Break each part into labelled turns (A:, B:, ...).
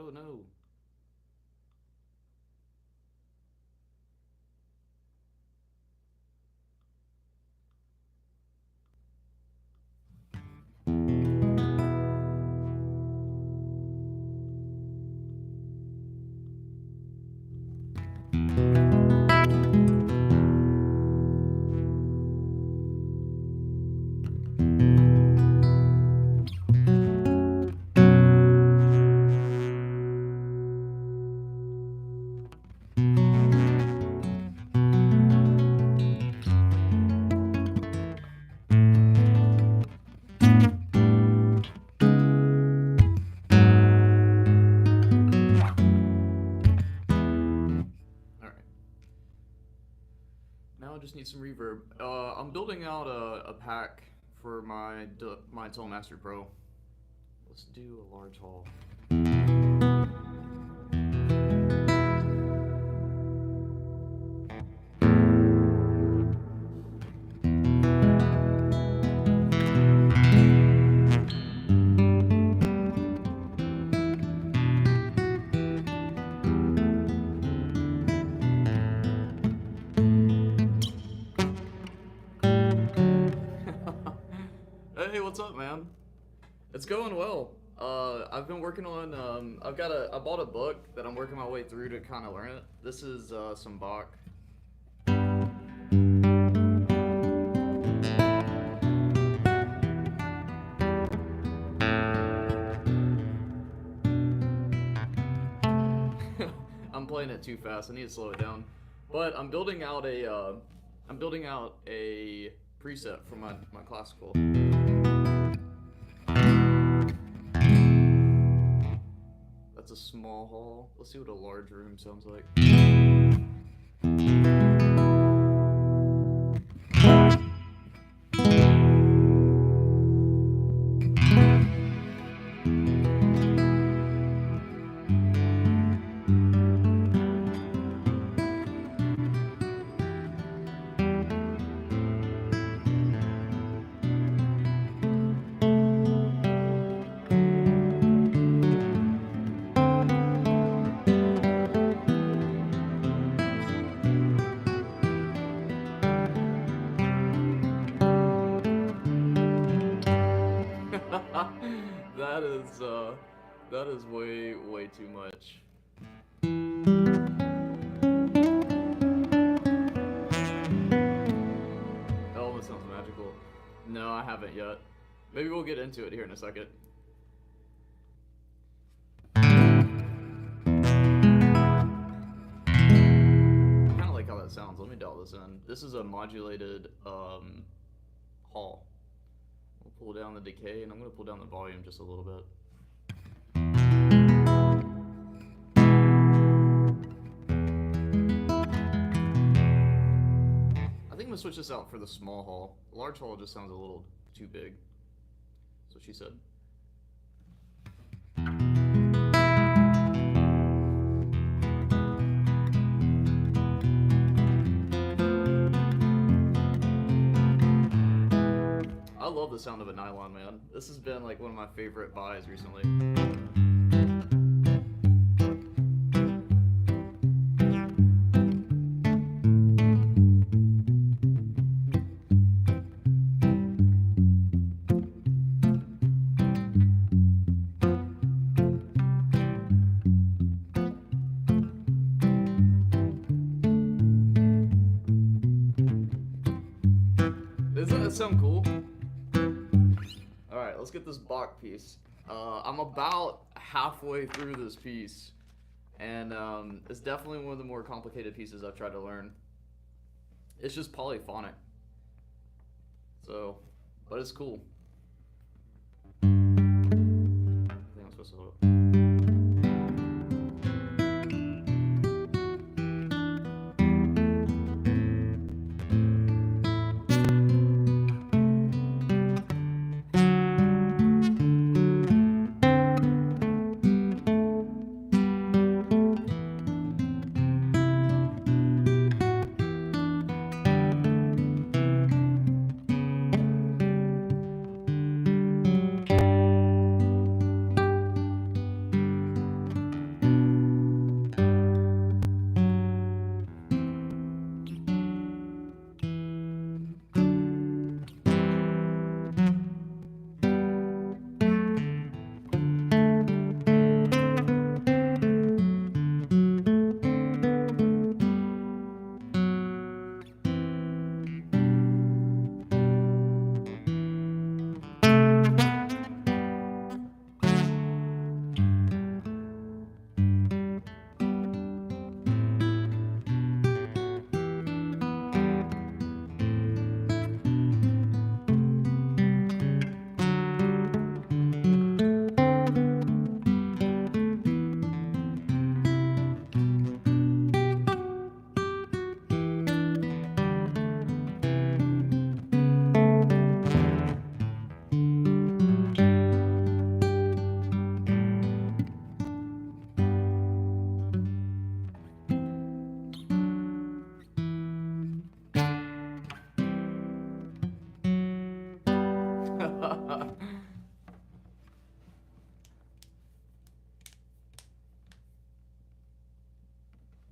A: Oh no. Alright. Now I just need some reverb. I'm building out a pack for my Telemaster Pro. Let's do a large hall. Hey, what's up, man? It's going well. I've been working on. I bought a book that I'm working my way through to kind of learn it. This is some Bach. I'm playing it too fast. I need to slow it down. But I'm building out a preset for my classical. That's a small hall. Let's see what a large room sounds like. that is that is way too much. Oh, that sounds magical. No, I haven't yet. Maybe we'll get into it here in a second. I kind of like how that sounds. Let me dial this in. This is a modulated hall. We'll pull down the decay, and I'm going to pull down the volume just a little bit. I think I'm going to switch this out for the small hall. The large hall just sounds a little too big. That's what she said. I love the sound of a nylon, man. This has been like one of my favorite buys recently. Doesn't that sound cool? Alright, let's get this Bach piece. I'm about halfway through this piece, and it's definitely one of the more complicated pieces I've tried to learn. It's just polyphonic. So, but it's cool. I think I'm supposed to hold it.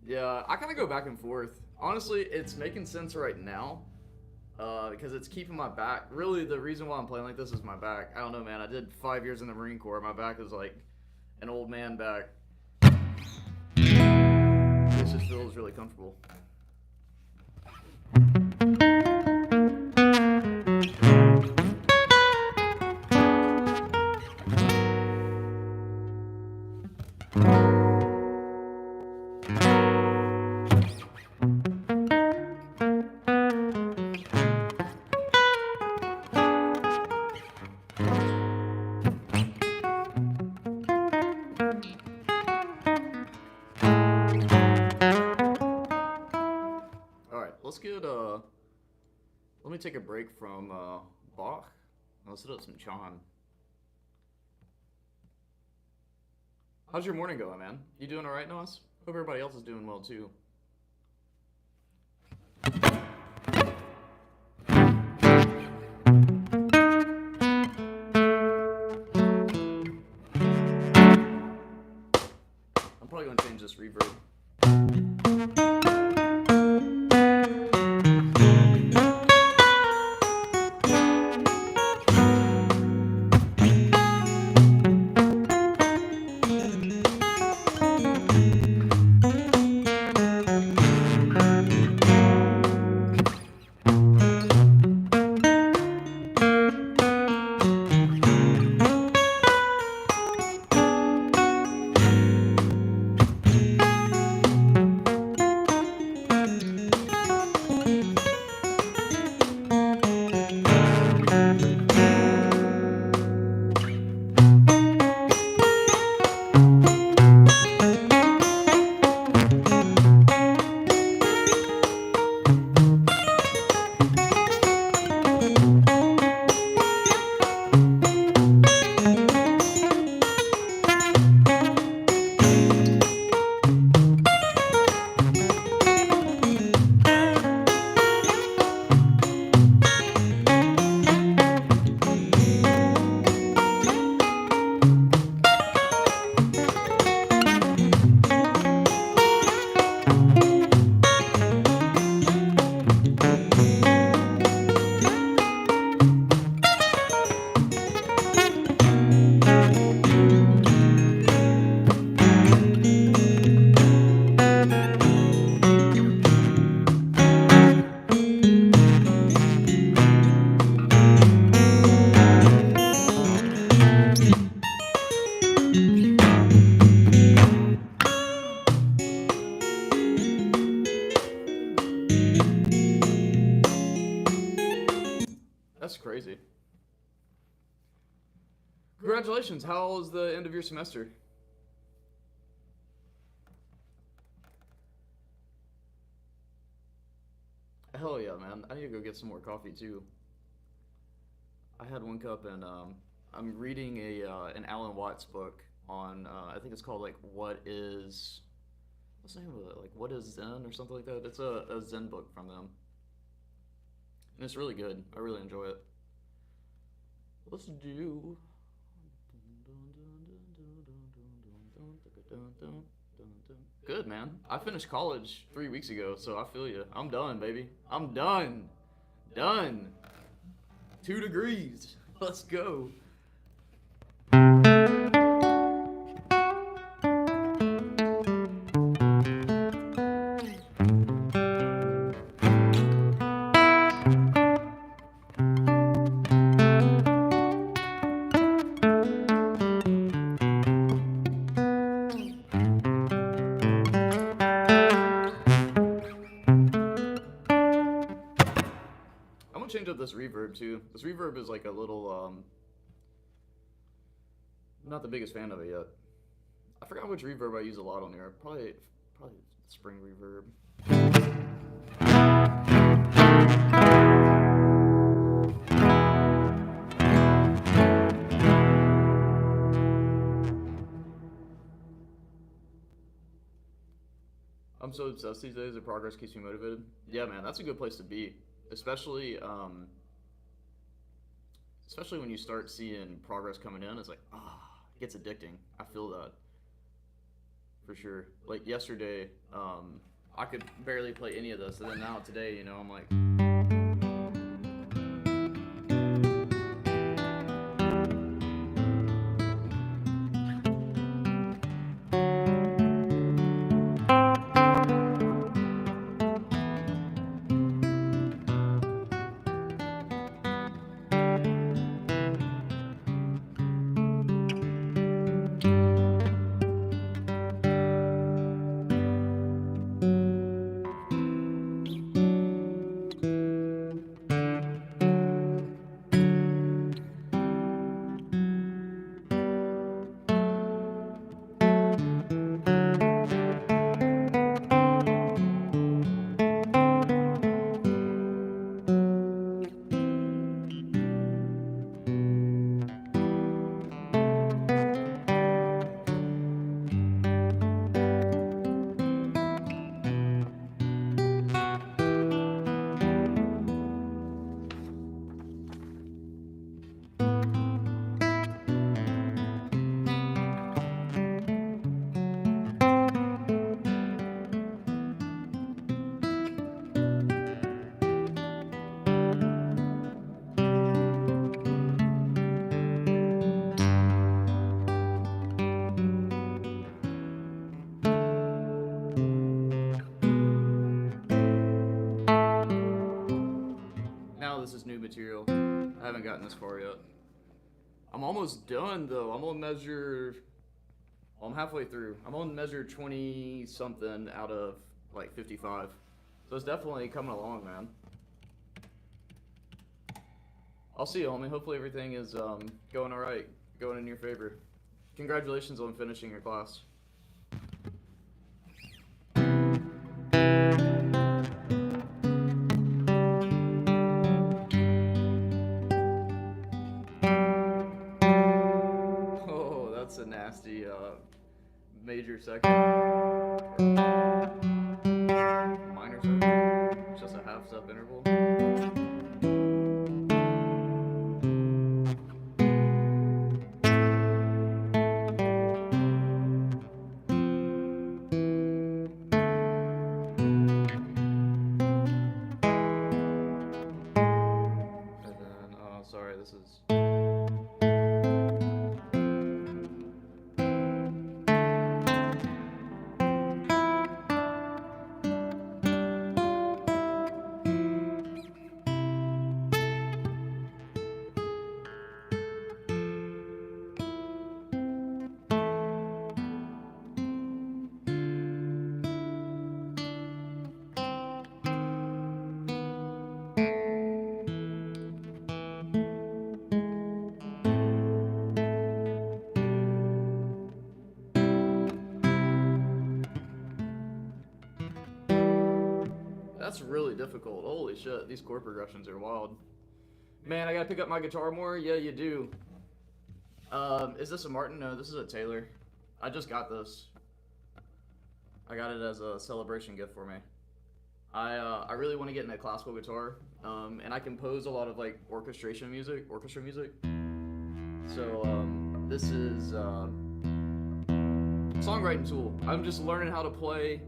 A: Yeah, I kind of go back and forth. Honestly, it's making sense right now. Because it's keeping my back. Really, the reason why I'm playing like this is my back. I don't know, man. I did 5 years in the Marine Corps. My back is like an old man back. This just feels really comfortable. Let's get let me take a break from Bach. Let's hit up some Chan. How's your morning going, man? You doing all right, Noah? Hope everybody else is doing well too. I'm probably gonna change this reverb. That's crazy. Congratulations. How was the end of your semester? Hell yeah, man. I need to go get some more coffee too. I had one cup and I'm reading an Alan Watts book on I think it's called like what's the name of it? Like What is Zen or something like that. It's a Zen book from them. And it's really good. I really enjoy it. Let's do good, man. I finished college 3 weeks ago, so I feel you. I'm done, baby. I'm done. Done. 2 degrees. Let's go. Change up this reverb too. This reverb is like a little I'm not the biggest fan of it yet. I forgot which reverb I use a lot on here. Probably Spring Reverb. I'm so obsessed these days that progress keeps me motivated. Yeah, man, that's a good place to be. Especially when you start seeing progress coming in, it's like, it gets addicting. I feel that. for sure. Like yesterday, I could barely play any of this, and then now today, I'm like, now this is new material. I haven't gotten this far yet. I'm almost done though. I'm on measure. Well, I'm halfway through. I'm on measure 20 something out of like 55. So it's definitely coming along, man. I'll see you, homie. Hopefully everything is going alright, going in your favor. Congratulations on finishing your class. Oh, that's a nasty major second. Minor second. Just a half step interval. Sorry, this is... That's really difficult. Holy shit, these chord progressions are wild. Man, I gotta pick up my guitar more? Yeah, you do. Is this a Martin? No, this is a Taylor. I just got this. I got it as a celebration gift for me. I really want to get into classical guitar, and I compose a lot of like orchestra music. So this is songwriting tool. I'm just learning how to play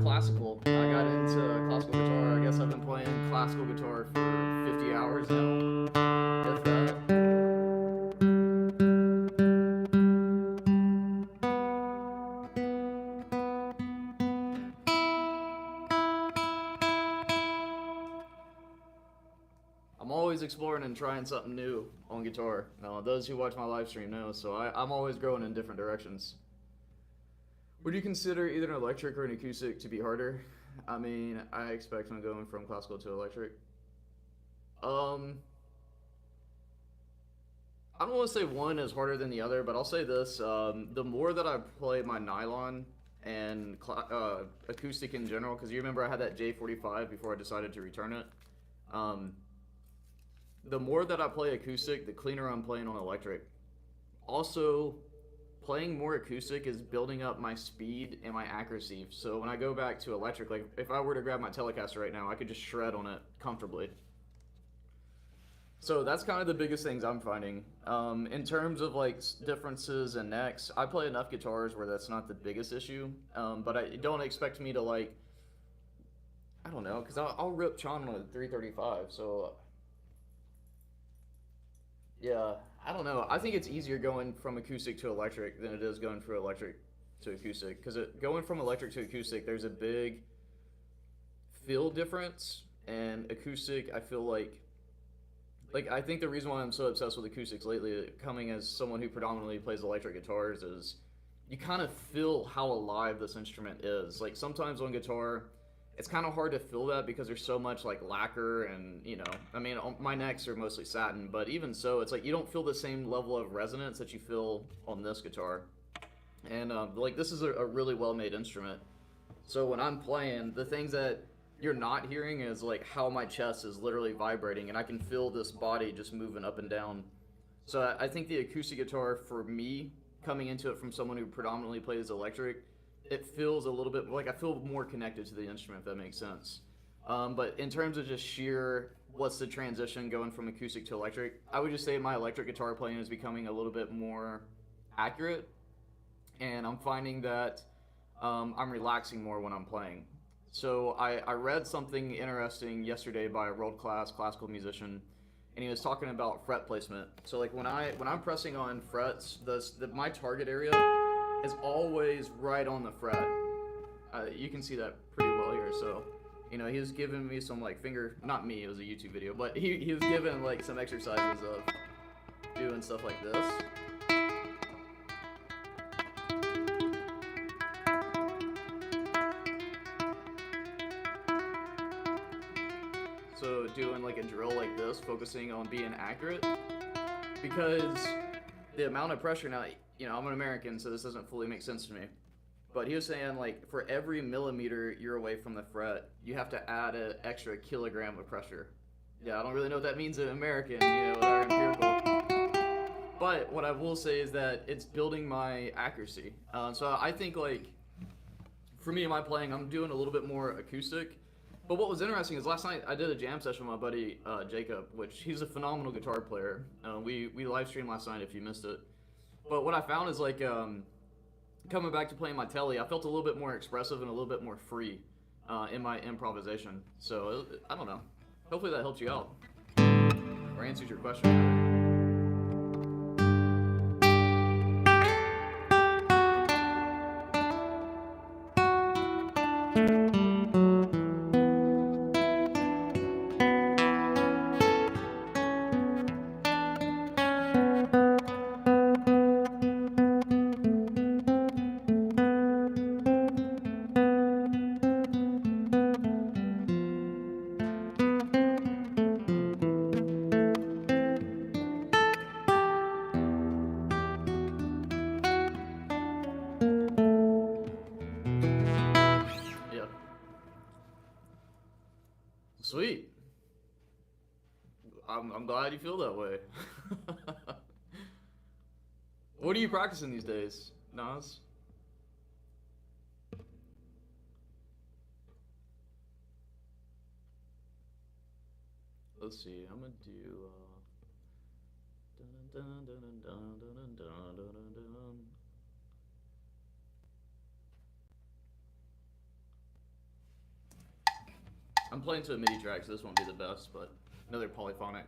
A: classical. I got into classical guitar. I guess I've been playing classical guitar for 50 hours now, if that. I'm always exploring and trying something new on guitar. Now, those who watch my live stream know, so I'm always growing in different directions. Would you consider either an electric or an acoustic to be harder? I mean, I expect I'm going from classical to electric. I don't want to say one is harder than the other, but I'll say this. The more that I play my nylon and acoustic in general, because you remember I had that J45 before I decided to return it. The more that I play acoustic, the cleaner I'm playing on electric. Also, playing more acoustic is building up my speed and my accuracy. So when I go back to electric, like if I were to grab my Telecaster right now, I could just shred on it comfortably. So that's kind of the biggest things I'm finding. In terms of like differences in necks, I play enough guitars where that's not the biggest issue. But I don't expect me to like, I don't know, because I'll rip Chon on a 335. So yeah, I don't know. I think it's easier going from acoustic to electric than it is going from electric to acoustic. Because going from electric to acoustic, there's a big feel difference, and acoustic, I feel like I think the reason why I'm so obsessed with acoustics lately, coming as someone who predominantly plays electric guitars, is you kind of feel how alive this instrument is. Like sometimes on guitar, it's kind of hard to feel that because there's so much like lacquer and, you know, I mean, my necks are mostly satin, but even so, it's like you don't feel the same level of resonance that you feel on this guitar. And like this is a really well-made instrument. So when I'm playing, the things that you're not hearing is like how my chest is literally vibrating, and I can feel this body just moving up and down. So I think the acoustic guitar, for me, coming into it from someone who predominantly plays electric, it feels a little bit like I feel more connected to the instrument, if that makes sense. But in terms of just sheer what's the transition going from acoustic to electric, I would just say my electric guitar playing is becoming a little bit more accurate, and I'm finding that I'm relaxing more when I'm playing. So I read something interesting yesterday by a world-class classical musician, and he was talking about fret placement. So like when I'm pressing on frets, my target area is always right on the fret. You can see that pretty well here. So, you know, he was giving me some like not me, it was a YouTube video, but he was giving like some exercises of doing stuff like this. So doing like a drill like this, focusing on being accurate, because the amount of pressure now, you know, I'm an American, so this doesn't fully make sense to me. But he was saying like for every millimeter you're away from the fret, you have to add an extra kilogram of pressure. Yeah, I don't really know what that means in American, you know, with our empirical. But what I will say is that it's building my accuracy. So I think like, for me in my playing, I'm doing a little bit more acoustic. But what was interesting is last night I did a jam session with my buddy Jacob, which he's a phenomenal guitar player. We live streamed last night if you missed it. But what I found is like coming back to playing my telly, I felt a little bit more expressive and a little bit more free in my improvisation. So I don't know. Hopefully that helps you out or answers your question. Sweet. I'm glad you feel that way. What are you practicing these days, Nas? Let's see. I'm gonna do. I'm playing to a MIDI track, so this won't be the best, but another polyphonic.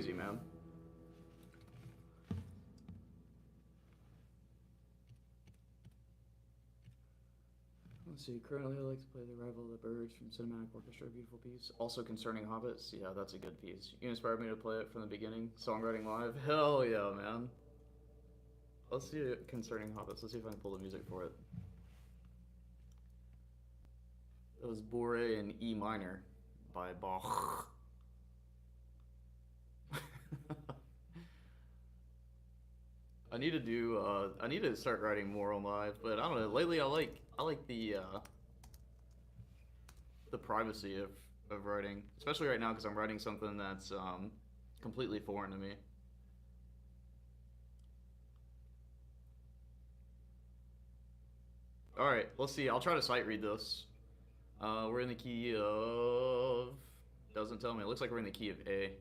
A: crazy, man. Let's see. Currently, I like to play The Arrival of the Birds from Cinematic Orchestra. Beautiful piece. Also concerning hobbits. Yeah, that's a good piece. You inspired me to play it from the beginning. Songwriting live. Hell yeah, man. Let's see it concerning hobbits. Let's see if I can pull the music for it. It was Bore in E minor by Bach. I need to do. I need to start writing more on live, but I don't know. Lately, I like the privacy of writing, especially right now because I'm writing something that's completely foreign to me. All right, let's see. I'll try to sight read this. We're in the key of. Doesn't tell me. It looks like we're in the key of A.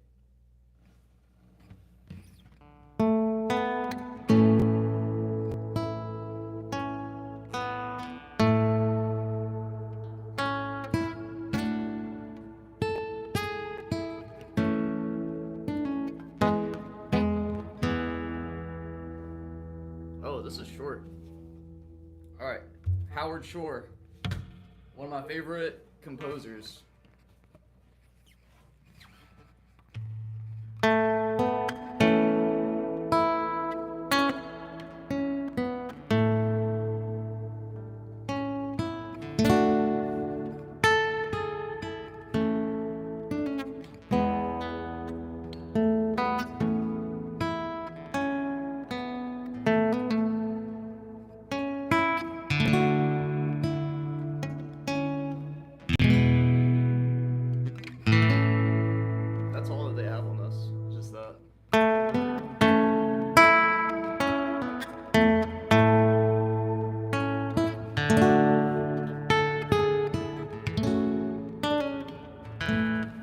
A: Oh, this is short. All right, Howard Shore, one of my favorite composers. That's all that they have on this, just that.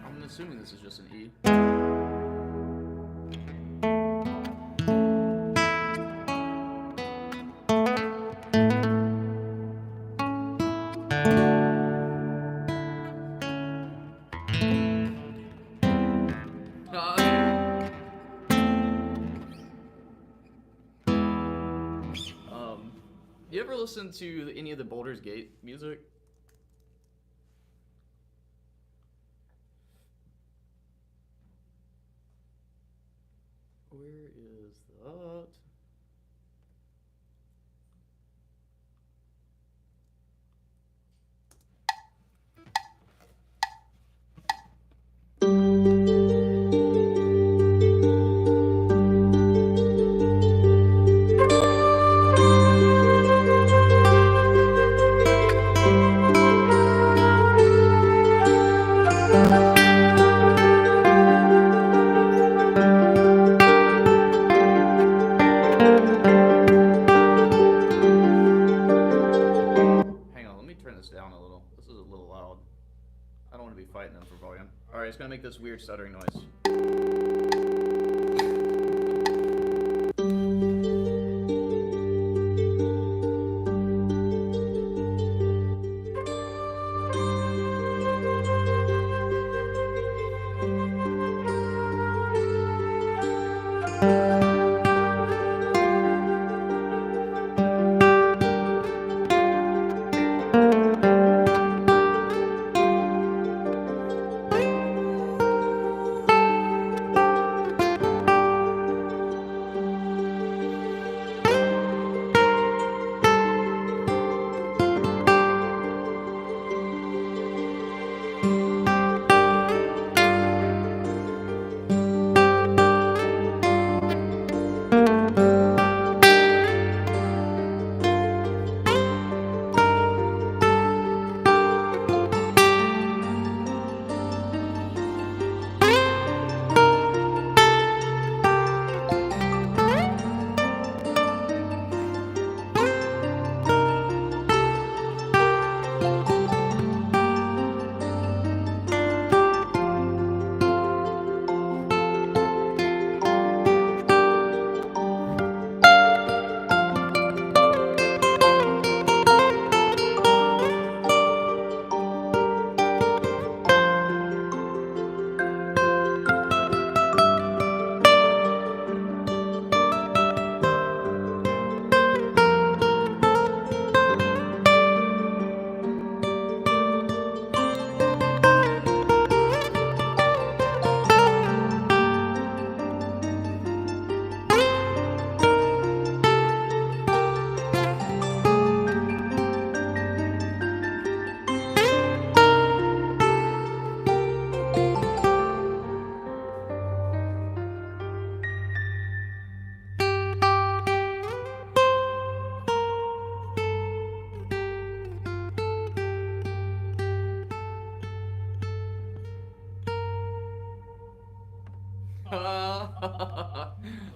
A: I'm assuming this is just an E. You ever listen to any of the Baldur's Gate music? Where is that? Hang on, let me turn this down a little. This is a little loud. I don't want to be fighting them for volume. Alright, it's gonna make this weird stuttering noise.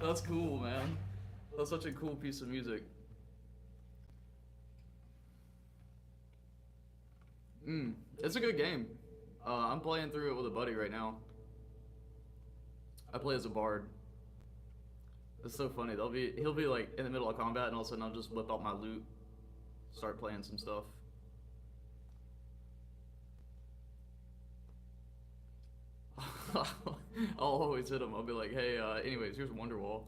A: That's cool, man. That's such a cool piece of music. It's a good game. I'm playing through it with a buddy right now. I play as a bard. It's so funny. He'll be like in the middle of combat, and all of a sudden I'll just whip out my loot, start playing some stuff. I'll always hit him. I'll be like, hey, anyways, here's Wonderwall.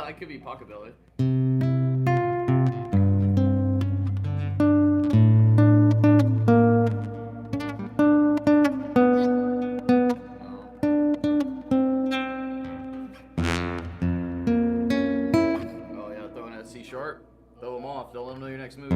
A: It could be Pocketbelly. Oh yeah, throwing that C sharp. Throw them off. Don't let them know your next move.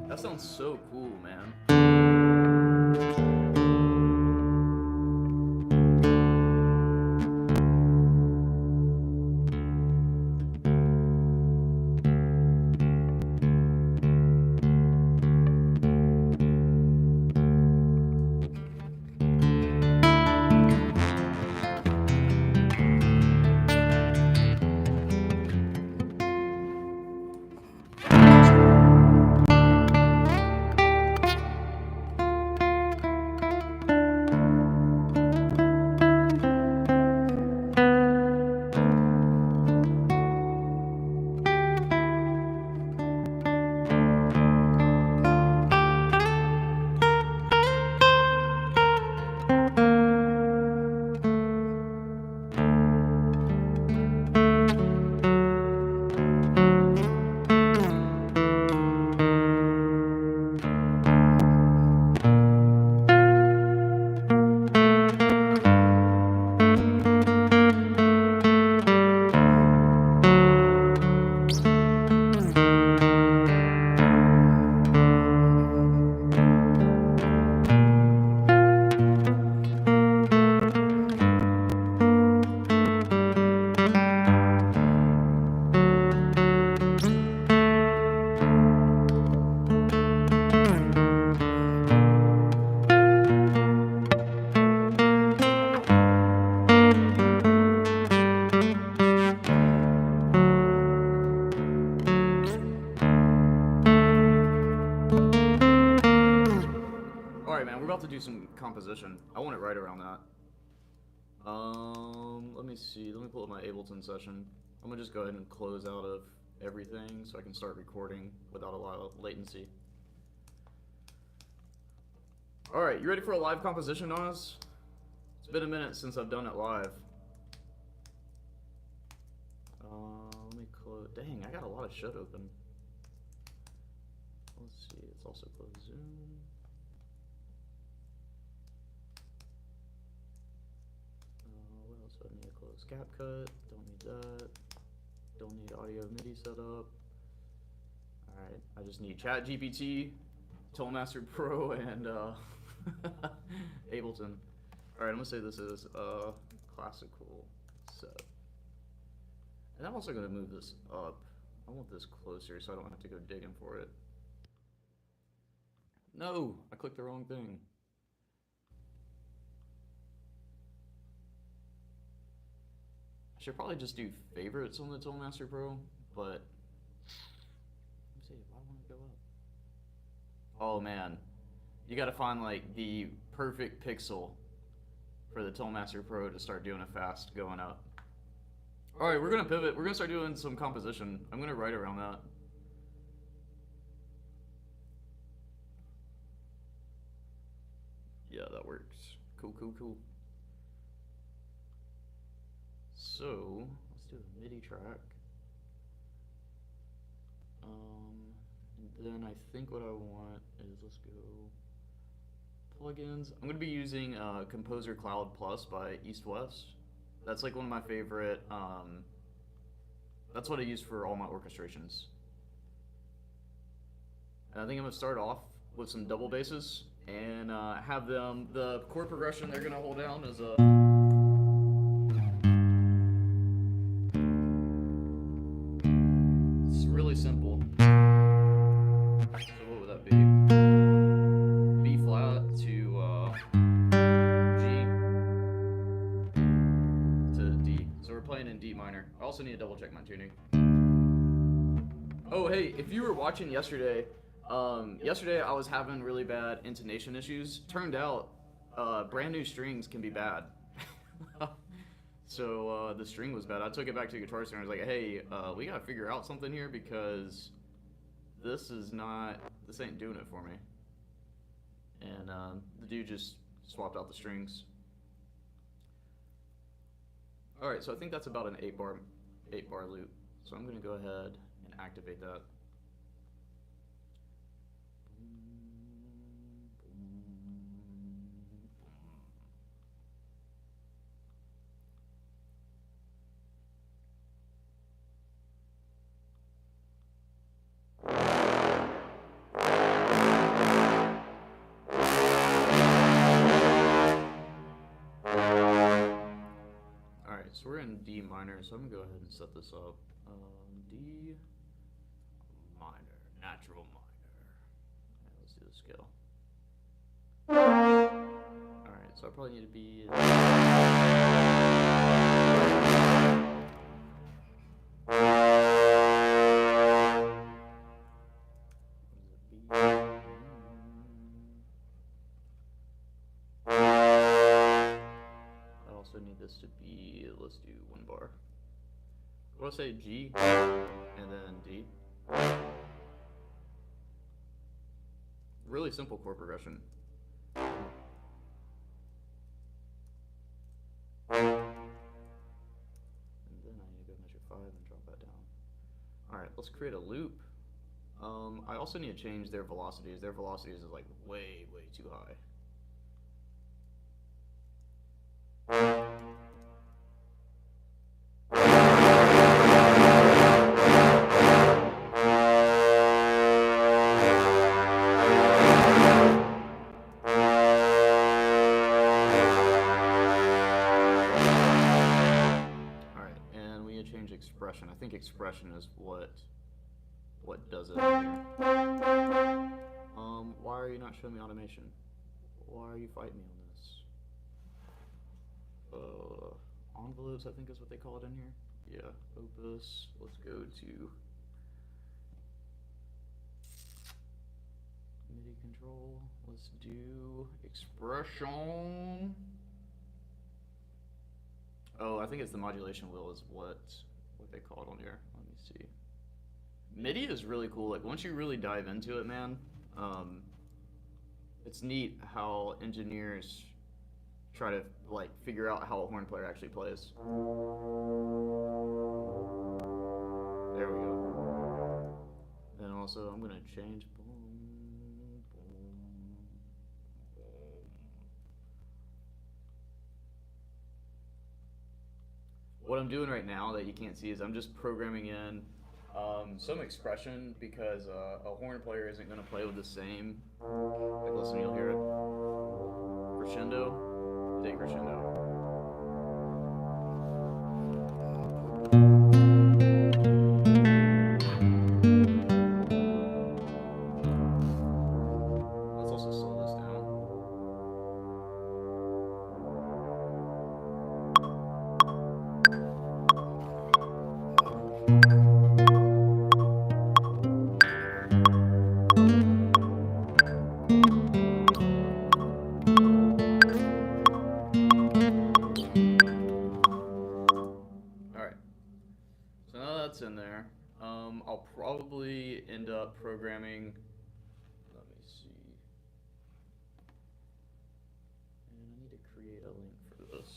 A: That sounds so cool, man. Alright, man, we're about to do some composition. I want it right around that. Let me see. Let me pull up my Ableton session. I'm gonna just go ahead and close out of everything so I can start recording without a lot of latency. Alright, you ready for a live composition on us? It's been a minute since I've done it live. Let me close. Dang, I got a lot of shit open. Let's see, it's also closed Zoom. What else do I need to close? CapCut, don't need that. Don't need audio MIDI setup. Alright, I just need ChatGPT, Toolmaster Pro, and Ableton. Alright, I'm gonna say this is a classical set. And I'm also gonna move this up. I want this closer so I don't have to go digging for it. No, I clicked the wrong thing. I should probably just do favorites on the Toolmaster Pro, but let me see if I want to go up. Oh man, you gotta find like the perfect pixel for the Toolmaster Pro to start doing it fast going up. Alright, we're gonna pivot. We're gonna start doing some composition. I'm gonna write around that. Yeah, that works. Cool, cool, cool. So, let's do a MIDI track. And then I think what I want is, let's go plugins. I'm gonna be using Composer Cloud Plus by East West. That's like one of my favorite, that's what I use for all my orchestrations. And I think I'm gonna start off with some double basses and have them, the chord progression they're gonna hold down is a... It's really simple. So what would that be? B flat to G to D. So we're playing in D minor. I also need to double check my tuning. Oh hey, if you were watching yesterday, yesterday I was having really bad intonation issues. Turned out, brand new strings can be bad. So the string was bad. I took it back to the Guitar Center. I was like, hey, we gotta figure out something here because this ain't doing it for me. And the dude just swapped out the strings. All right, so I think that's about an 8-bar loop. So I'm gonna go ahead and activate that. So we're in D minor, so I'm gonna go ahead and set this up. D minor, natural minor. Right, let's do the scale. Alright, so I probably need to be... need this to be, let's do 1 bar. We'll say G and then D. Really simple chord progression. And then I need to go measure 5 and drop that down. Alright, let's create a loop. I also need to change their velocities. Their velocities is like way, way too high. Expression. I think expression is what does it here. Why are you not showing me automation? Why are you fighting me on this? Envelopes, I think is what they call it in here. Yeah, Opus. Let's go to MIDI control. Let's do expression. Oh, I think it's the modulation wheel is what they call it on here. Let me see. MIDI is really cool. Like once you really dive into it, man, it's neat how engineers try to like figure out how a horn player actually plays. There we go. Then also I'm gonna change. What I'm doing right now that you can't see is I'm just programming in some expression because a horn player isn't going to play with the same. Like, listen, you'll hear it. Crescendo, decrescendo. Let's also slow this down. In there. I'll probably end up programming. Let me see. And I need to create a link for this.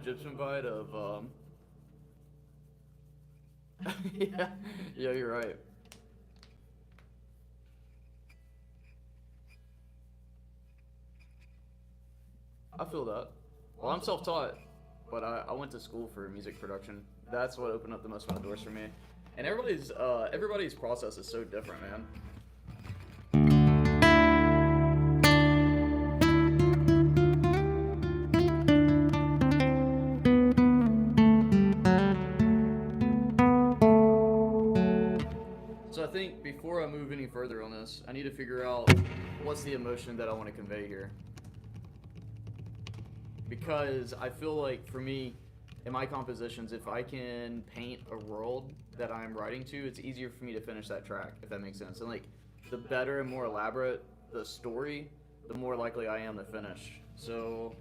A: Egyptian vibe of yeah, you're right. I feel that. Well, I'm self-taught, but I went to school for music production. That's what opened up the most amount of doors for me. And everybody's process is so different, man. So I think before I move any further on this, I need to figure out what's the emotion that I want to convey here. Because I feel like for me, in my compositions, if I can paint a world that I'm writing to, it's easier for me to finish that track, if that makes sense. And like, the better and more elaborate the story, the more likely I am to finish. So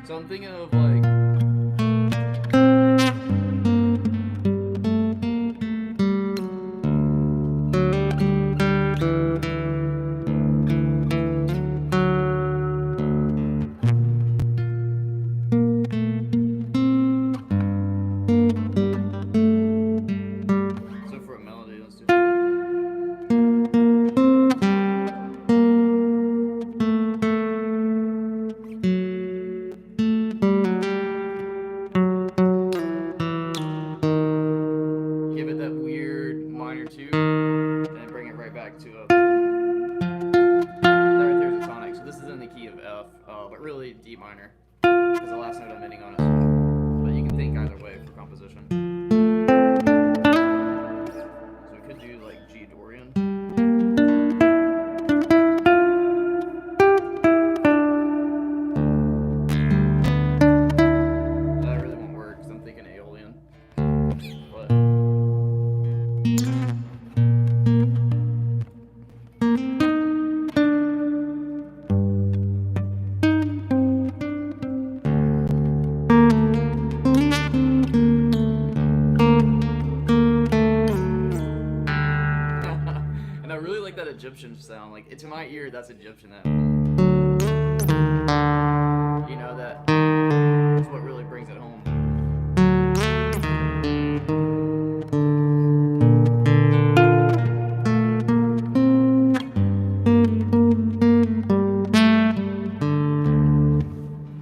A: I'm thinking of like so for a melody, let's do depending on it. But you can think either way for composition. So we could do like G Dorian. That really won't work because I'm thinking Aeolian. But and I really like that Egyptian sound. Like, to my ear, that's Egyptian. That, you know, that's what really brings it home.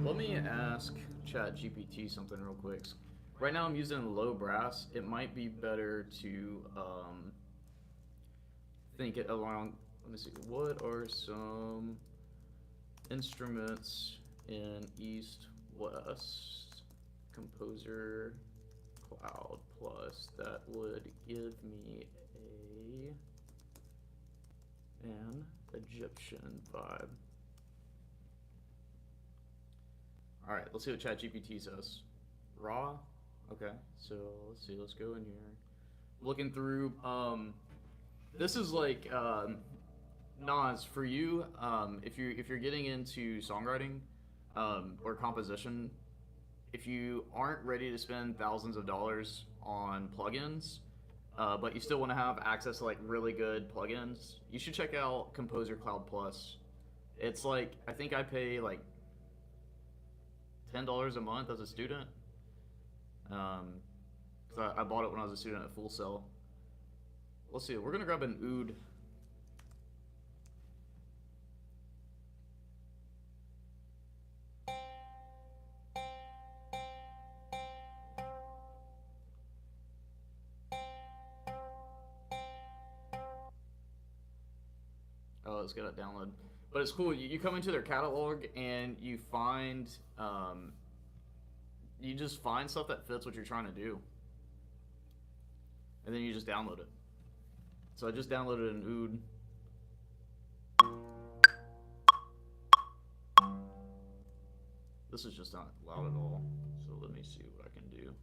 A: Let me ask ChatGPT something real quick. Right now I'm using low brass. It might be better to think it along. Let me see. What are some instruments in East West Composer Cloud Plus that would give me an Egyptian vibe? All right, let's see what ChatGPT says. Raw. Okay, so let's see. Let's go in here. Looking through. This is like Nas, for you. If you're getting into songwriting or composition, if you aren't ready to spend thousands of dollars on plugins, but you still want to have access to like really good plugins, you should check out Composer Cloud Plus. It's like, I think I pay like $10 a month as a student. Cause I bought it when I was a student at Full Sail. Let's see, we're gonna grab an oud. Oh, let's get it download. But it's cool. You come into their catalog and you find, you just find stuff that fits what you're trying to do, and then you just download it. So I just downloaded an oud. This is just not loud at all. So let me see what I can do.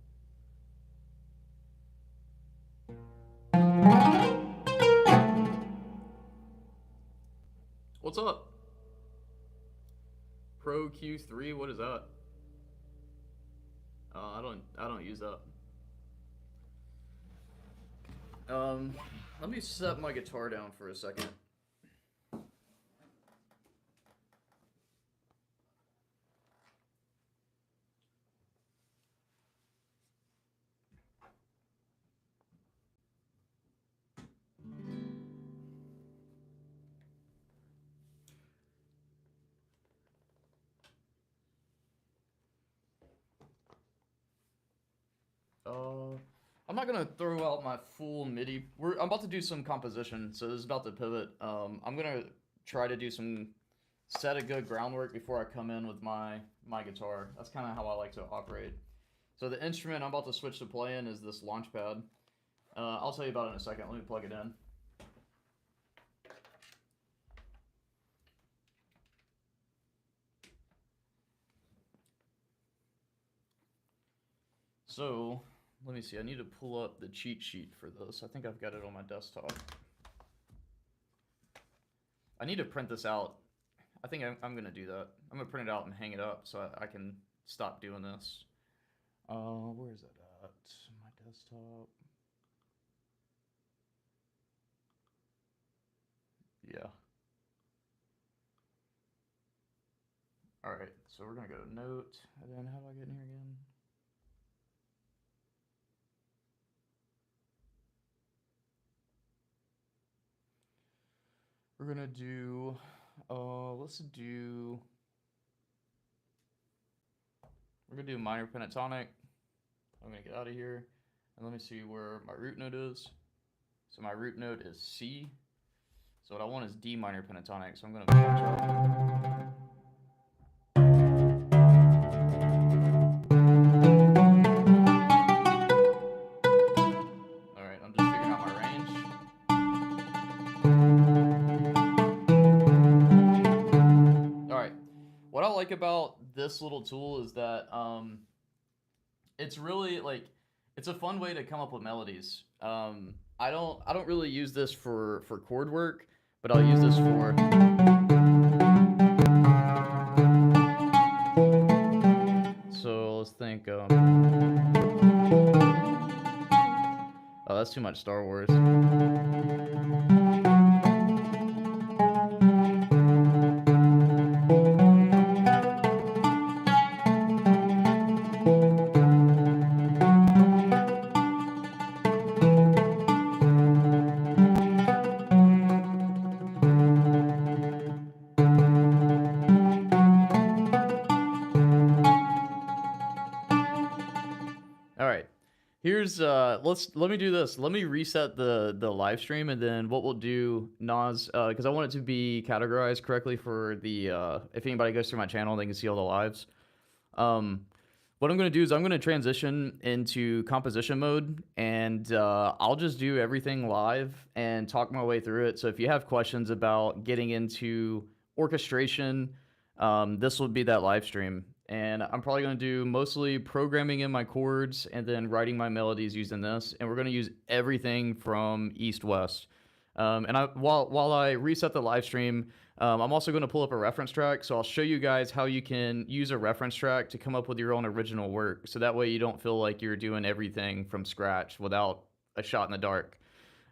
A: What's up? Pro Q3, what is that? I don't use that. Let me set my guitar down for a second. I'm not gonna throw out my full MIDI. I'm about to do some composition, so this is about to pivot. I'm gonna try to do some set a good groundwork before I come in with my guitar. That's kind of how I like to operate. So the instrument I'm about to switch to playing is this Launchpad. I'll tell you about it in a second. Let me plug it in. So, let me see. I need to pull up the cheat sheet for this. I think I've got it on my desktop. I need to print this out. I think I'm going to do that. I'm going to print it out and hang it up so I can stop doing this. Where is it at? My desktop. Yeah. Alright, so we're going to go to Note, and then how do I get in here again? We're gonna do, we're gonna do minor pentatonic. I'm gonna get out of here, and let me see where my root note is. So my root note is C. So what I want is D minor pentatonic, so I'm gonna pitch up. like about this little tool is that it's really like it's a fun way to come up with melodies. I don't really use this for chord work, but I'll use this for. So let's think. Oh, that's too much Star Wars. All right. Here's let me do this. Let me reset the live stream, and then what we'll do, Nas, because I want it to be categorized correctly for the if anybody goes through my channel, they can see all the lives. What I'm gonna do is I'm gonna transition into composition mode, and I'll just do everything live and talk my way through it. So if you have questions about getting into orchestration, this will be that live stream. And I'm probably going to do mostly programming in my chords and then writing my melodies using this. And we're going to use everything from East West. While I reset the live stream, I'm also going to pull up a reference track. So I'll show you guys how you can use a reference track to come up with your own original work. So that way you don't feel like you're doing everything from scratch without a shot in the dark.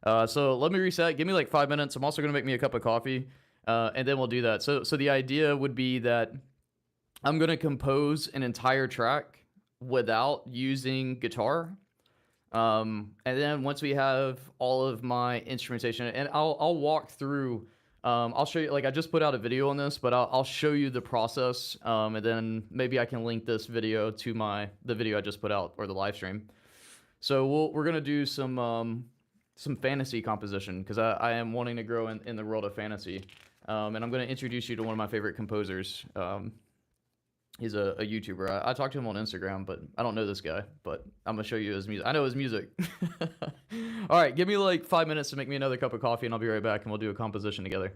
A: So let me reset. Give me like 5 minutes. I'm also going to make me a cup of coffee. And then we'll do that. So the idea would be that I'm going to compose an entire track without using guitar. And then once we have all of my instrumentation, and I'll walk through, I'll show you, like I just put out a video on this, but I'll show you the process. And then maybe I can link this video to the video I just put out, or the live stream. So we're going to do some fantasy composition, because I am wanting to grow in the world of fantasy. And I'm going to introduce you to one of my favorite composers. He's a YouTuber. I talked to him on Instagram, but I don't know this guy. But I'm going to show you his music. I know his music. All right, give me like 5 minutes to make me another cup of coffee, and I'll be right back, and we'll do a composition together.